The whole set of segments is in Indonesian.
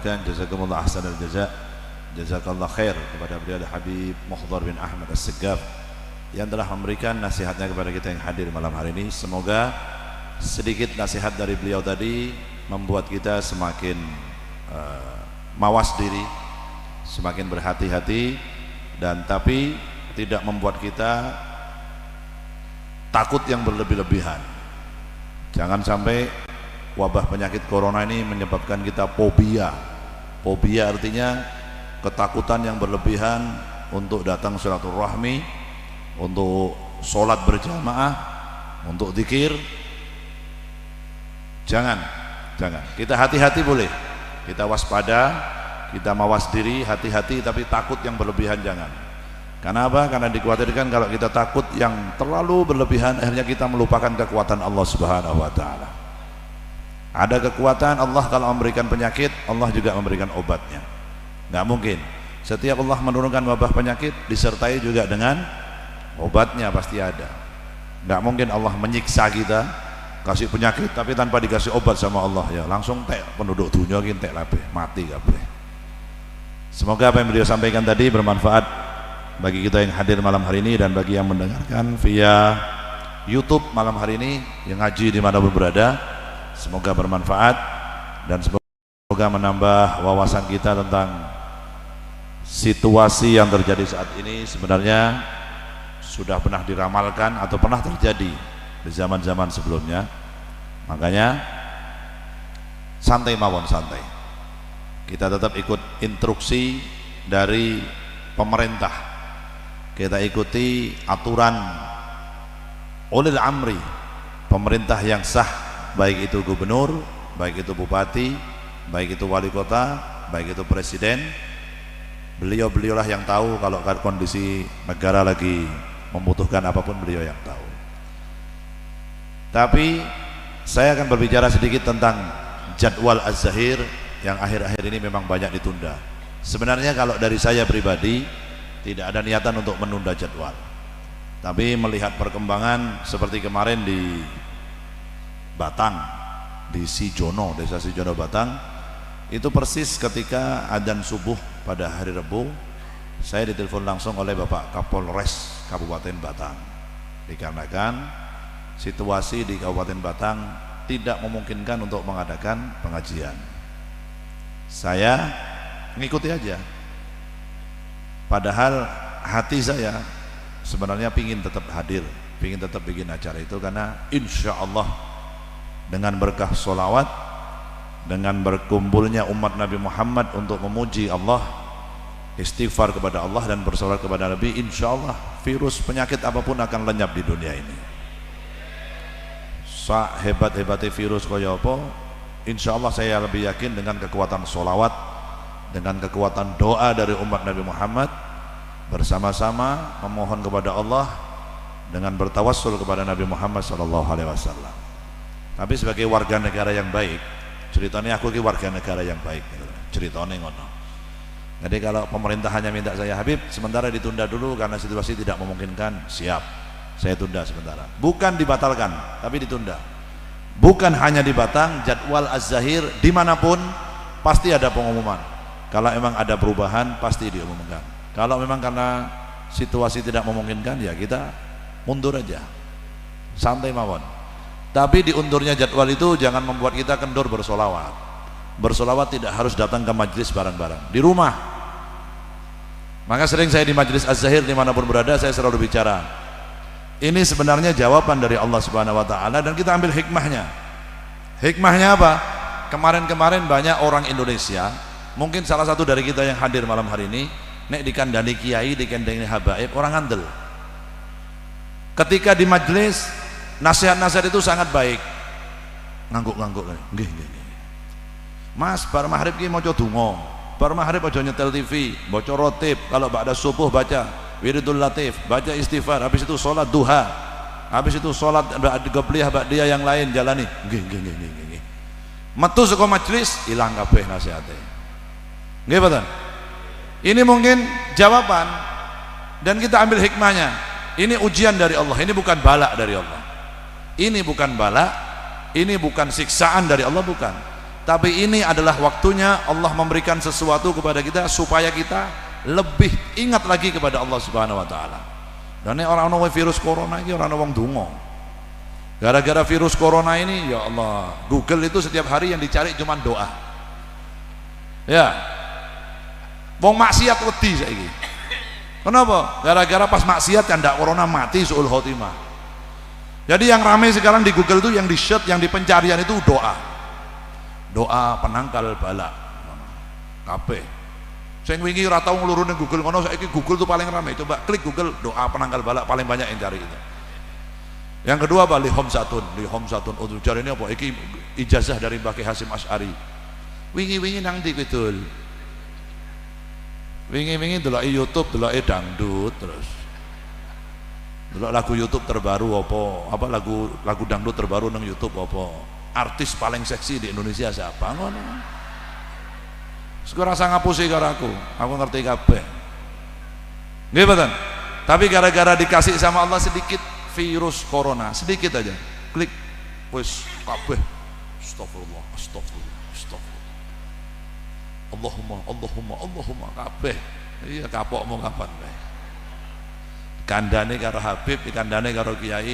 mengucapkan jazakumullah ahsanal jaza, jazakallah khair kepada beliau Habib Muhdhar bin Ahmad As-Saggaf yang telah memberikan nasihatnya kepada kita yang hadir malam hari ini. Semoga sedikit nasihat dari beliau tadi membuat kita semakin mawas diri, semakin berhati-hati, dan tapi tidak membuat kita takut yang berlebih-lebihan. Jangan sampai wabah penyakit corona ini menyebabkan kita fobia. Fobia artinya ketakutan yang berlebihan untuk datang silaturahmi, untuk sholat berjamaah, untuk zikir. Jangan. Kita hati-hati boleh, kita waspada, kita mawas diri, hati-hati, tapi takut yang berlebihan jangan. Karena apa? Karena dikhawatirkan kalau kita takut yang terlalu berlebihan, akhirnya kita melupakan kekuatan Allah Subhanahu wa Ta'ala. Ada kekuatan Allah kalau memberikan penyakit, Allah juga memberikan obatnya. Nggak mungkin setiap Allah menurunkan wabah penyakit disertai juga dengan obatnya, pasti ada. Nggak mungkin Allah menyiksa kita, kasih penyakit tapi tanpa dikasih obat sama Allah, ya langsung tek penduduk dunia tek labeh, mati kabeh. Semoga apa yang beliau sampaikan tadi bermanfaat bagi kita yang hadir malam hari ini dan bagi yang mendengarkan via YouTube malam hari ini, yang ngaji dimanapun berada. Semoga bermanfaat dan semoga menambah wawasan kita tentang situasi yang terjadi saat ini sebenarnya sudah pernah diramalkan atau pernah terjadi di zaman-zaman sebelumnya. Makanya santai mawon, santai. Kita tetap ikut instruksi dari pemerintah, kita ikuti aturan ulil amri, pemerintah yang sah, baik itu gubernur, baik itu bupati, baik itu wali kota, baik itu presiden. Beliau-beliaulah yang tahu kalau kondisi negara lagi membutuhkan apapun, beliau yang tahu. Tapi saya akan berbicara sedikit tentang jadwal Az-Zahir yang akhir-akhir ini memang banyak ditunda. Sebenarnya kalau dari saya pribadi tidak ada niatan untuk menunda jadwal, tapi melihat perkembangan seperti kemarin di Batang, di Sijono, desa Sijono Batang, itu persis ketika adzan subuh pada hari Rabu, saya ditelepon langsung oleh Bapak Kapolres Kabupaten Batang, dikarenakan situasi di Kabupaten Batang tidak memungkinkan untuk mengadakan pengajian. Saya mengikuti aja, padahal hati saya sebenarnya pingin tetap hadir, pingin tetap bikin acara itu, karena insya Allah dengan berkah sholawat, dengan berkumpulnya umat Nabi Muhammad untuk memuji Allah, istighfar kepada Allah dan bersolat kepada Nabi, insya Allah virus penyakit apapun akan lenyap di dunia ini. Hebat-hebatnya virus kaya apa, insya Allah saya lebih yakin dengan kekuatan sholawat, dengan kekuatan doa dari umat Nabi Muhammad, bersama-sama memohon kepada Allah dengan bertawassul kepada Nabi Muhammad SAW. Tapi sebagai warga negara yang baik, ceritanya aku ki warga negara yang baik, ceritanya ngono. Jadi kalau pemerintah hanya minta saya, Habib sementara ditunda dulu karena situasi tidak memungkinkan, siap, saya tunda sementara. Bukan dibatalkan, tapi ditunda. Bukan hanya di Batang, jadwal Az-Zahir dimanapun pasti ada pengumuman. Kalau memang ada perubahan pasti diumumkan. Kalau memang karena situasi tidak memungkinkan, ya kita mundur aja, santai mawon. Tapi diundurnya jadwal itu jangan membuat kita kendor bersolawat. Bersolawat tidak harus datang ke majelis bareng-bareng, di rumah. Maka sering saya di majelis Az-Zahir dimanapun berada, saya selalu bicara, ini sebenarnya jawaban dari Allah Subhanahu wa Ta'ala, dan kita ambil hikmahnya. Hikmahnya apa? Kemarin-kemarin banyak orang Indonesia, mungkin salah satu dari kita yang hadir malam hari ini, nek dikandani kiai, dikandani habaib, orang ngandel. Ketika di majelis nasihat-nasihat itu sangat baik, ngangguk-ngangguk, nggih. Mas, bar maghrib ki maca donga, bar maghrib aja nyetel TV, baca rotib, kalau ba'da subuh baca wiridul latif, baca istighfar, habis itu sholat duha, habis itu sholat qabliyah ba'diyah yang lain jalani, nggih. Metu saka majelis ilang kabeh nasihate. Nggih mboten? Ini mungkin jawaban, dan kita ambil hikmahnya. Ini ujian dari Allah, ini bukan bala dari Allah. Ini bukan bala, ini bukan siksaan dari Allah, bukan. Tapi ini adalah waktunya Allah memberikan sesuatu kepada kita supaya kita lebih ingat lagi kepada Allah Subhanahu wa taala. Dan ini orang virus corona ini orang wong donga. Gara-gara virus corona ini, ya Allah, Google itu setiap hari yang dicari cuma doa. Ya. Wong maksiat wedi saiki. Kenapa? Gara-gara pas maksiat yang ndak corona mati suul khotimah. Jadi yang ramai sekarang di Google itu yang di search, yang di pencarian itu doa. Doa penangkal bala. Kabeh. Sing wingi ora tau ngluru ning Google ngono, saiki Google tuh paling ramai. Coba klik Google doa penangkal bala, paling banyak yang cari itu. Yang kedua apa? Lihom satun. Oh, cari ini apa? Iki ijazah dari Mbah Hasyim Asy'ari. Wingi-wingi nang ndi kidul. Wingi-wingi deloki YouTube, deloki dangdut terus. Delok lagu YouTube terbaru apa lagu dangdut terbaru nang YouTube apa? Artis paling seksi di Indonesia siapa? Ngono. Sekarang rasa ngapusi karo aku ngerti kabeh. Nggih mboten? Tapi gara-gara dikasih sama Allah sedikit virus corona, sedikit aja. Klik wis kabeh. Astagfirullah. Allahumma kabeh. Iya kapokmu kapan bae. Kandane karo Habib, kandane karo Kiai.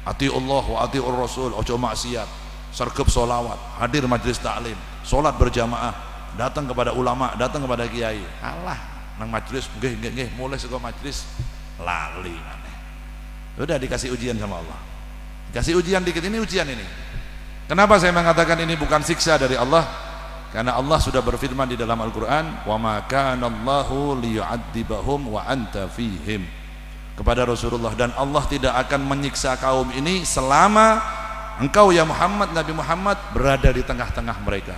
Ati Allah wa ati Rasul, ojo maksiat. Sergep solawat, hadir majelis taklim, solat berjamaah, datang kepada ulama, datang kepada kiai. Alah, nang majelis, nggih, mulai saka majelis lali maneh. Udah dikasih ujian sama Allah. Dikasih ujian dikit, ini ujian ini. Kenapa saya mengatakan ini bukan siksa dari Allah? Karena Allah sudah berfirman di dalam Al-Qur'an, "Wa ma kana Allahu liyu'adzibahum wa anta fihim." Kepada Rasulullah, dan Allah tidak akan menyiksa kaum ini selama engkau ya Muhammad, Nabi Muhammad berada di tengah-tengah mereka.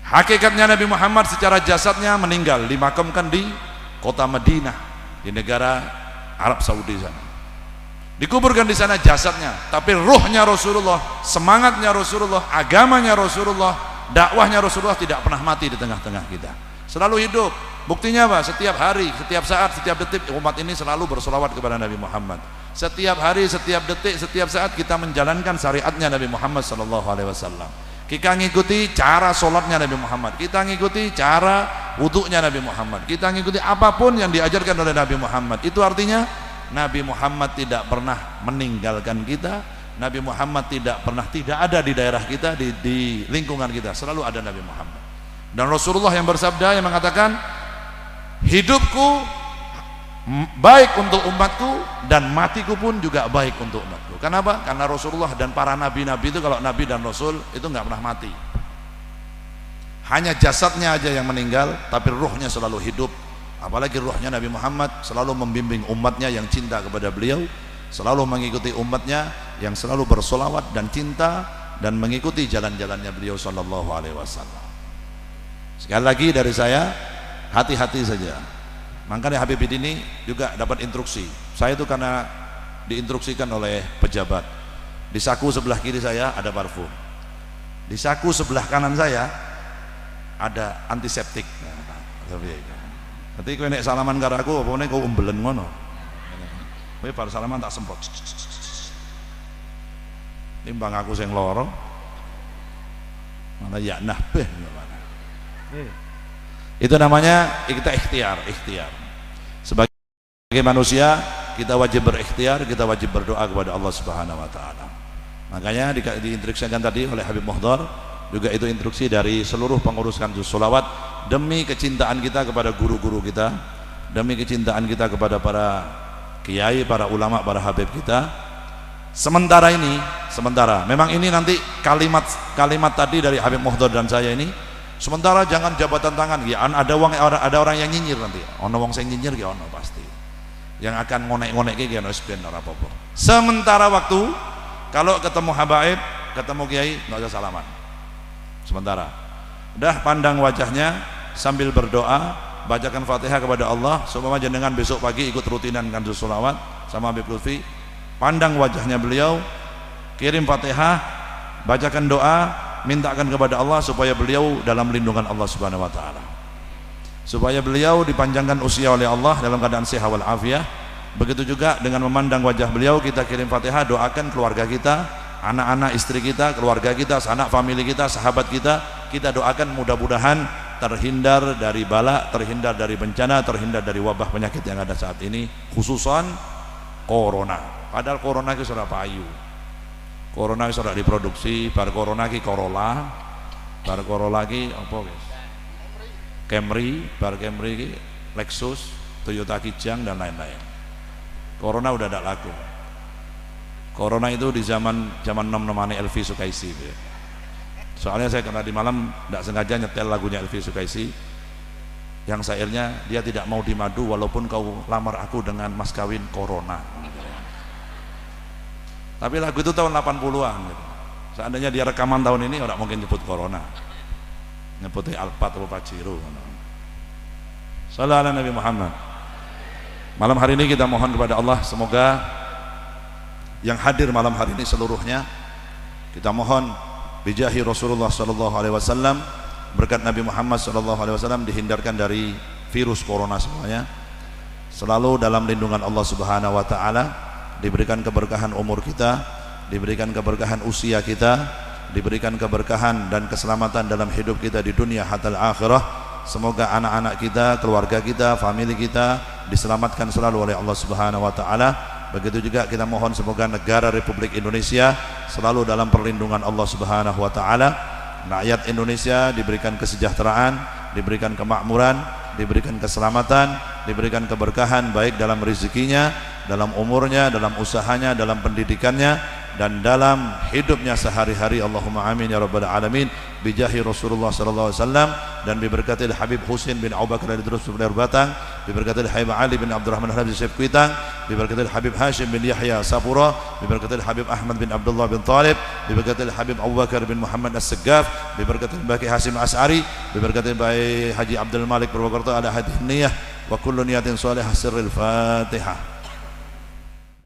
Hakikatnya Nabi Muhammad secara jasadnya meninggal, dimakamkan di kota Madinah, di negara Arab Saudi sana. Dikuburkan di sana jasadnya, tapi ruhnya Rasulullah, semangatnya Rasulullah, agamanya Rasulullah, dakwahnya Rasulullah tidak pernah mati di tengah-tengah kita. Selalu hidup. Buktinya apa? Setiap hari, setiap saat, setiap detik umat ini selalu bersolawat kepada Nabi Muhammad. Setiap hari, setiap detik, setiap saat kita menjalankan syariatnya Nabi Muhammad SAW. Kita ngikuti cara sholatnya Nabi Muhammad, kita ngikuti cara wuduknya Nabi Muhammad, kita ngikuti apapun yang diajarkan oleh Nabi Muhammad. Itu artinya Nabi Muhammad tidak pernah meninggalkan kita. Nabi Muhammad tidak ada di daerah kita, di lingkungan kita, selalu ada Nabi Muhammad. Dan Rasulullah yang bersabda, yang mengatakan, hidupku baik untuk umatku dan matiku pun juga baik untuk umatku. Kenapa? Karena Rasulullah dan para nabi-nabi itu, kalau nabi dan rasul itu nggak pernah mati. Hanya jasadnya aja yang meninggal, tapi ruhnya selalu hidup. Apalagi ruhnya Nabi Muhammad selalu membimbing umatnya yang cinta kepada beliau, selalu mengikuti umatnya yang selalu bersolawat dan cinta dan mengikuti jalan-jalannya beliau sallallahu alaihi wasallam. Sekali lagi dari saya, hati-hati saja. Makanya Habib ini juga dapat instruksi. Saya itu karena diinstruksikan oleh pejabat. Di saku sebelah kiri saya ada parfum. Di saku sebelah kanan saya ada antiseptik. Nanti kowe nek salaman karo aku apa meneh kok umbelen ngono. Kowe bar salaman tak semprot. Timbang aku sing loro. Mana ya nahbeh mana. Itu namanya kita ikhtiar. Sebagai manusia kita wajib berikhtiar, kita wajib berdoa kepada Allah Subhanahu wa taala. Makanya diinstruksikan tadi oleh Habib Muhdar, juga itu instruksi dari seluruh pengurus kanjus sholawat, demi kecintaan kita kepada guru-guru kita, demi kecintaan kita kepada para kiai, para ulama, para habib kita. Sementara memang ini nanti kalimat tadi dari Habib Muhdar dan saya ini, sementara jangan jabatan tangan ya, ada orang yang nyinyir nanti, ono wong sing nyinyir ya ono pasti, yang akan ngonek-ngonek kayak wis ben ora apa-apa. Sementara waktu kalau ketemu habaib, ketemu kiai nggak usah salaman. Sementara udah pandang wajahnya sambil berdoa, bacakan Fatihah kepada Allah. Seumpama jenengan besok pagi ikut rutinan kanjus sholawat sama Habib Lutfi, pandang wajahnya beliau, kirim Fatihah, bacakan doa, mintakan kepada Allah supaya beliau dalam lindungan Allah Subhanahu wa taala, supaya beliau dipanjangkan usia oleh Allah dalam keadaan sehat wal afiah. Begitu juga dengan memandang wajah beliau, kita kirim Fatihah, doakan keluarga kita anak-anak istri kita, keluarga kita, sanak famili kita, sahabat kita, kita doakan mudah-mudahan terhindar dari bala, terhindar dari bencana, terhindar dari wabah penyakit yang ada saat ini, khususan corona. Padahal corona itu sudah payu, corona itu sudah diproduksi, bar corona ki Corolla, bar Corolla ki apa guys, Camry, bar Camry ki Lexus, Toyota Kijang dan lain-lain. Corona udah tidak laku. Corona itu di zaman nom-nomane Elvi Sukaisi. Soalnya saya kena di malam tidak sengaja nyetel lagunya Elvi Sukaisi yang syairnya, dia tidak mau dimadu walaupun kau lamar aku dengan mas kawin Corona. Tapi lagu itu tahun 80-an gitu. Seandainya dia rekaman tahun ini orang mungkin nyebut Corona, nyebutnya Alphard atau Pajero. Sallallahu alaihi Nabi Muhammad. Malam hari ini kita mohon kepada Allah, semoga yang hadir malam hari ini seluruhnya kita mohon bijahi Rasulullah sallallahu alaihi wasallam, berkat Nabi Muhammad sallallahu alaihi wasallam, dihindarkan dari virus corona semuanya, selalu dalam lindungan Allah Subhanahu wa taala, diberikan keberkahan umur kita, diberikan keberkahan usia kita, diberikan keberkahan dan keselamatan dalam hidup kita di dunia hatta akhirah. Semoga anak-anak kita, keluarga kita, famili kita diselamatkan selalu oleh Allah Subhanahu wa taala. Begitu juga kita mohon semoga negara Republik Indonesia selalu dalam perlindungan Allah Subhanahu wa taala. Rakyat Indonesia diberikan kesejahteraan, diberikan kemakmuran, diberikan keselamatan, diberikan keberkahan baik dalam rezekinya, dalam umurnya, dalam usahanya, dalam pendidikannya, dan dalam hidupnya sehari-hari. Allahumma amin ya rabbal alamin, bijahi Rasulullah sallallahu alaihi wasallam, dan diberkati Habib Husin bin Abu Bakar Idrus bin Batang, diberkati Habib Ali bin Abdurrahman Habib Syekh Kuitang, diberkati Habib Hashim bin Yahya Sapura, diberkati Habib Ahmad bin Abdullah bin Talib, diberkati Habib Abu Bakar bin Muhammad As-Segaf, diberkati Baki Hasim As'ari, diberkati Bayi Haji Abdul Malik Purwokerto ala hadhihi niyah wa kullu niyatin salihah. Sirril Fatihah.